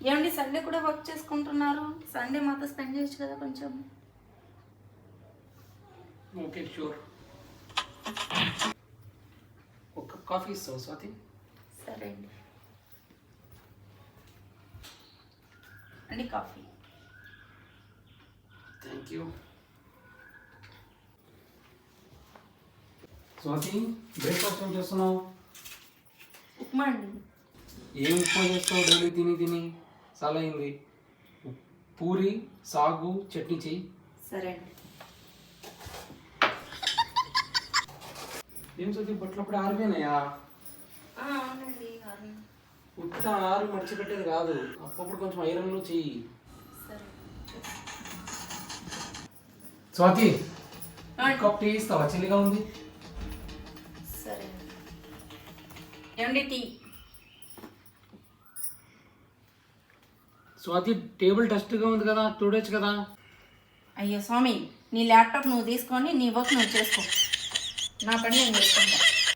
ఏమండి సండే కూడా వర్క్ చేసుకుంటున్నారు, సండే మాతో స్పెండ్ చేయొచ్చు కదా కొంచెం. Okay sure. ఒక కాఫీ ఇస్తావు స్వాతి? సరే అండి. అండి coffee. Thank you. Swathi breakfast ఏం చేస్తున్నావు? ఉప్మా అండి. ఏం ఉప్మా చేస్తావు? డైలీ తిని తిని చాలా అయింది. పూరి సాగు చట్నీ చెయ్యి. సరే అండి. ఏం చదివి బట్టలు అప్పుడే ఆరిపోయినాయా? అవునండి. ఉత్త ఆరు మడిచిపెట్టేది కాదు, అప్పుడు కొంచెం ఐరన్లు చెయ్యి. సరే. స్వాతి కప్ టీ ఇస్తావా? చిల్లిగా ఉంది. సరే అండి. ఏమండి టీ? స్వాతి టేబుల్ డస్ట్గా ఉంది కదా, చూడొచ్చు కదా. అయ్యో స్వామి, నీ ల్యాప్టాప్ నువ్వు తీసుకొని నీ వర్క్ నువ్వు చేసుకో, నా పని నేను చేసుకుంటా.